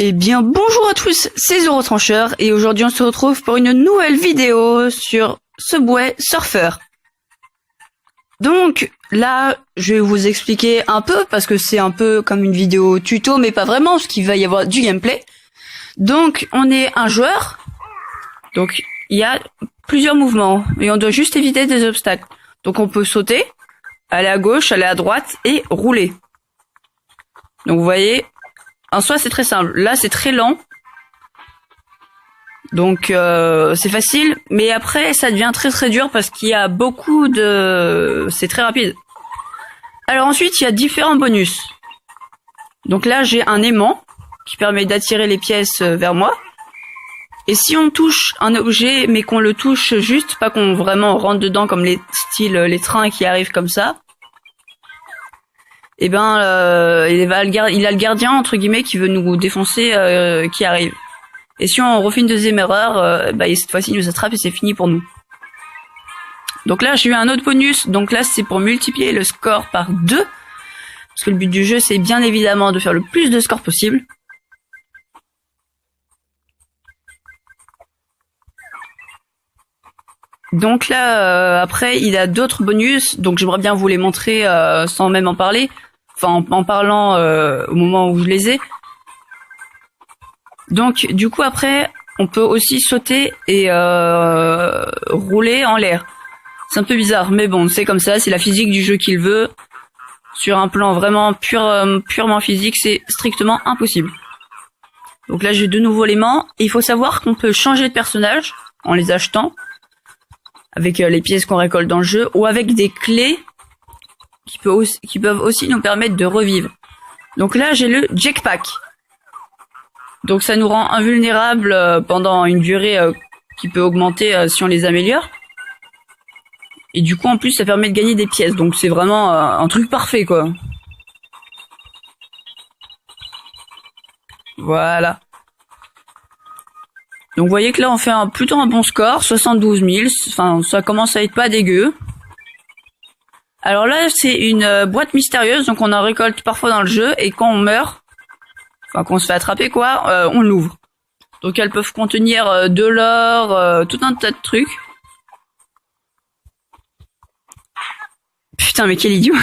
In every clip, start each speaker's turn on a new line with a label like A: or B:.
A: Eh bien bonjour à tous, c'est Eurotrancheur et aujourd'hui on se retrouve pour une nouvelle vidéo sur Subway Surfer. Donc là je vais vous expliquer un peu parce que c'est un peu comme une vidéo tuto mais pas vraiment parce qu'il va y avoir du gameplay. Donc on est un joueur, donc il y a plusieurs mouvements et on doit juste éviter des obstacles. Donc on peut sauter, aller à gauche, aller à droite et rouler. Donc vous voyez, en soi c'est très simple, là c'est très lent. Donc c'est facile, mais après ça devient très très dur parce qu'il y a beaucoup de... c'est très rapide. Alors ensuite il y a différents bonus. Donc là j'ai un aimant qui permet d'attirer les pièces vers moi. Et si on touche un objet mais qu'on le touche juste, pas qu'on vraiment rentre dedans comme les trains qui arrivent comme ça, et ben il a le gardien entre guillemets qui veut nous défoncer qui arrive. Et si on refait une deuxième erreur, cette fois-ci il nous attrape et c'est fini pour nous. Donc là j'ai eu un autre bonus, donc là c'est pour multiplier le score par 2. Parce que le but du jeu c'est bien évidemment de faire le plus de scores possible. Donc là après il a d'autres bonus, donc j'aimerais bien vous les montrer sans même en parler. Enfin en parlant au moment où je les ai. Donc du coup après on peut aussi sauter et rouler en l'air. C'est un peu bizarre mais bon c'est comme ça, c'est la physique du jeu qui le veut. Sur un plan vraiment purement physique c'est strictement impossible. Donc là j'ai de nouveaux éléments et il faut savoir qu'on peut changer de personnage en les achetant avec les pièces qu'on récolte dans le jeu ou avec des clés qui peuvent aussi nous permettre de revivre. Donc là j'ai le jetpack. Donc ça nous rend invulnérables pendant une durée qui peut augmenter si on les améliore. Et du coup en plus ça permet de gagner des pièces. Donc c'est vraiment un truc parfait quoi. Voilà. Donc vous voyez que là on fait plutôt un bon score, 72 000. Enfin ça commence à être pas dégueu. Alors là c'est une boîte mystérieuse, donc on en récolte parfois dans le jeu et quand on meurt, enfin qu'on se fait attraper quoi, on l'ouvre. Donc elles peuvent contenir de l'or, tout un tas de trucs. Putain mais quel idiot.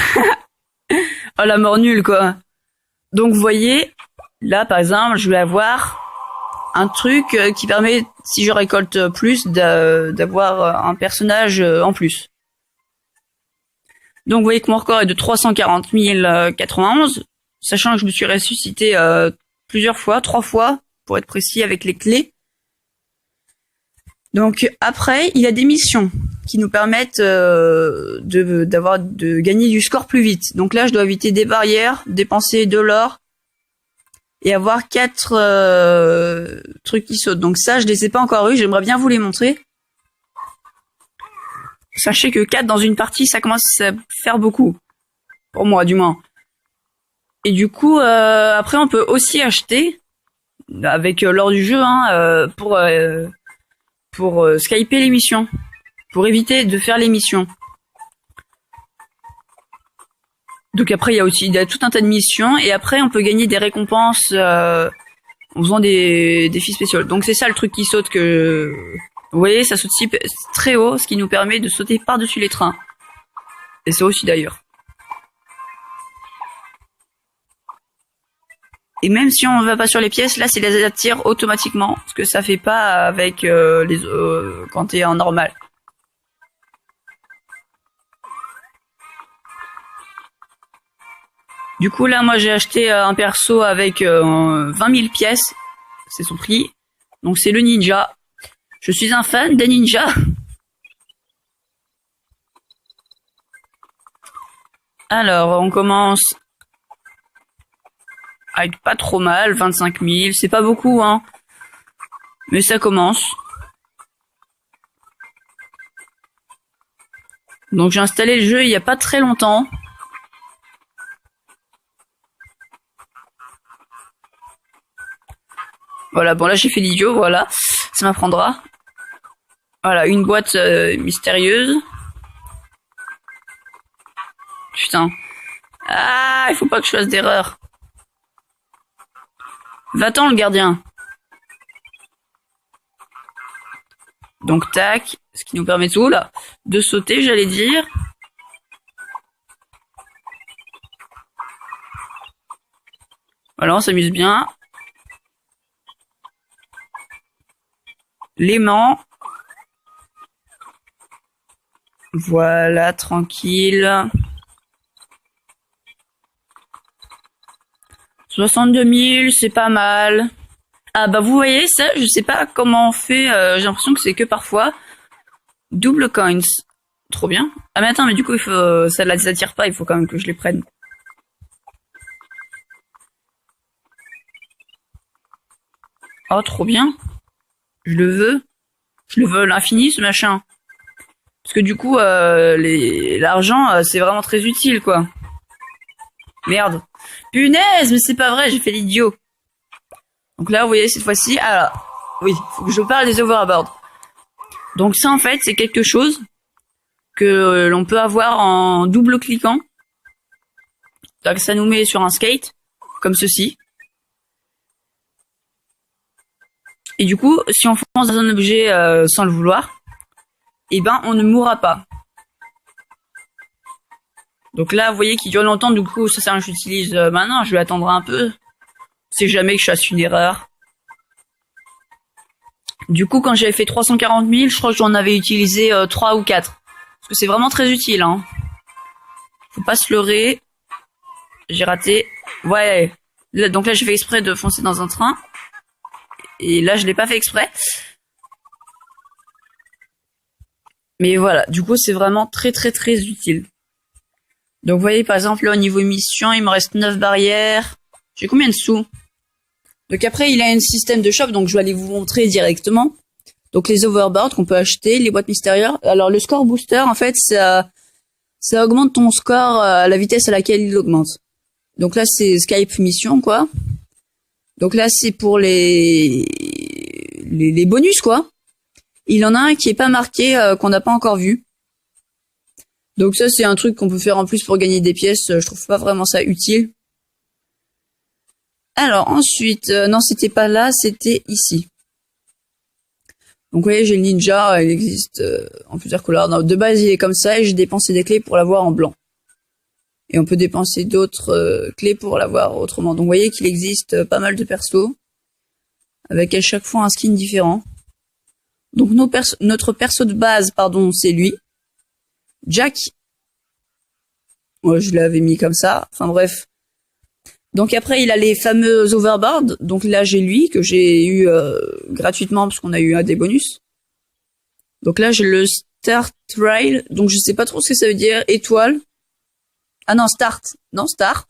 A: Oh la mort nulle quoi. Donc vous voyez, là par exemple je vais avoir un truc qui permet, si je récolte plus, d'avoir un personnage en plus. Donc vous voyez que mon record est de 340 091, sachant que je me suis ressuscité plusieurs fois, 3 fois, pour être précis, avec les clés. Donc après, il y a des missions qui nous permettent de gagner du score plus vite. Donc là, je dois éviter des barrières, dépenser de l'or et avoir 4 trucs qui sautent. Donc ça, je les ai pas encore eu, j'aimerais bien vous les montrer. Sachez que 4 dans une partie, ça commence à faire beaucoup. Pour moi, du moins. Et du coup, après, on peut aussi acheter, avec l'or du jeu, pour skyper les missions. Pour éviter de faire les missions. Donc après, il y a tout un tas de missions. Et après, on peut gagner des récompenses en faisant des défis spéciaux. Donc c'est ça le truc qui saute que... Vous voyez, ça saute très haut, ce qui nous permet de sauter par-dessus les trains. Et ça aussi d'ailleurs. Et même si on ne va pas sur les pièces, là, c'est les attire automatiquement. Ce que ça fait pas avec quand t'es en normal. Du coup, là, moi, j'ai acheté un perso avec 20 000 pièces. C'est son prix. Donc, c'est le ninja. Je suis un fan des ninjas. Alors, on commence avec pas trop mal, 25 000. C'est pas beaucoup, hein. Mais ça commence. Donc, j'ai installé le jeu il y a pas très longtemps. Voilà, bon là j'ai fait l'idiot, voilà. Ça m'apprendra. Voilà, une boîte mystérieuse. Putain. Ah, il faut pas que je fasse d'erreur. Va-t'en, le gardien. Donc, tac. Ce qui nous permet tout, là, de sauter, j'allais dire. Voilà, on s'amuse bien. L'aimant. Voilà, tranquille. 62 000, c'est pas mal. Ah bah vous voyez ça, je sais pas comment on fait, j'ai l'impression que c'est que parfois. Double coins. Trop bien. Ah mais attends, mais du coup il faut, ça les attire pas, il faut quand même que je les prenne. Oh trop bien. Je le veux. Je le veux à l'infini ce machin. Parce que du coup l'argent c'est vraiment très utile quoi. Merde. Punaise, mais c'est pas vrai, j'ai fait l'idiot. Donc là, vous voyez, cette fois-ci, alors, oui, faut que je parle des overboards. Donc ça, en fait, c'est quelque chose que l'on peut avoir en double cliquant. Donc ça nous met sur un skate, comme ceci. Et du coup, si on fonce dans un objet sans le vouloir, eh ben, on ne mourra pas. Donc là, vous voyez qu'il dure longtemps, du coup, ça sert à rien que j'utilise maintenant, je vais attendre un peu. C'est jamais que je fasse une erreur. Du coup, quand j'avais fait 340 000, je crois que j'en avais utilisé 3 ou 4. Parce que c'est vraiment très utile, hein. Faut pas se leurrer. J'ai raté. Ouais. Là, donc là, j'ai fait exprès de foncer dans un train. Et là, je l'ai pas fait exprès. Mais voilà, du coup, c'est vraiment très très très utile. Donc vous voyez, par exemple, là, au niveau mission, il me reste 9 barrières. J'ai combien de sous? Donc après, il a un système de shop, donc je vais aller vous montrer directement. Donc les overboards qu'on peut acheter, les boîtes mystérieuses. Alors le score booster, en fait, ça augmente ton score à la vitesse à laquelle il augmente. Donc là, c'est Skype mission, quoi. Donc là, c'est pour les bonus, quoi. Il en a un qui est pas marqué, qu'on n'a pas encore vu. Donc ça, c'est un truc qu'on peut faire en plus pour gagner des pièces. Je trouve pas vraiment ça utile. Alors ensuite, non, c'était pas là, c'était ici. Donc vous voyez, j'ai le ninja, il existe en plusieurs couleurs. Non, de base, il est comme ça et j'ai dépensé des clés pour l'avoir en blanc. Et on peut dépenser d'autres clés pour l'avoir autrement. Donc vous voyez qu'il existe pas mal de persos, avec à chaque fois un skin différent. Donc notre perso de base, pardon, c'est lui. Jack. Moi, je l'avais mis comme ça. Enfin bref. Donc après, il a les fameux overboards. Donc là, j'ai lui, que j'ai eu gratuitement, parce qu'on a eu des bonus. Donc là, j'ai le Start Trail. Donc je sais pas trop ce que ça veut dire. Étoile. Ah non, Start. Non, Star.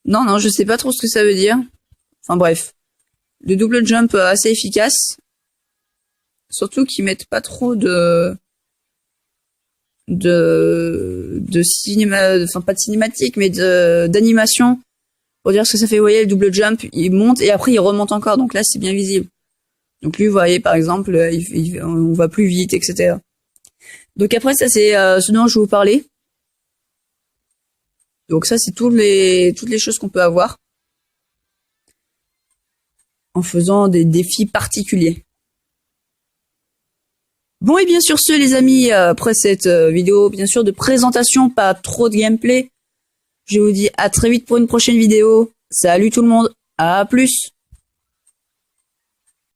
A: Non, je sais pas trop ce que ça veut dire. Enfin bref. Le double jump assez efficace. Surtout qu'ils mettent pas trop de cinéma, enfin pas de cinématique, mais d'animation. Pour dire ce que ça fait, vous voyez, le double jump, il monte et après il remonte encore, donc là c'est bien visible. Donc lui, vous voyez, par exemple, on va plus vite, etc. Donc après, ça c'est ce dont je vais vous parler. Donc ça c'est toutes les choses qu'on peut avoir en faisant des défis particuliers. Bon, et bien sur ce, les amis, après cette vidéo, bien sûr, de présentation, pas trop de gameplay, je vous dis à très vite pour une prochaine vidéo. Salut tout le monde, à plus!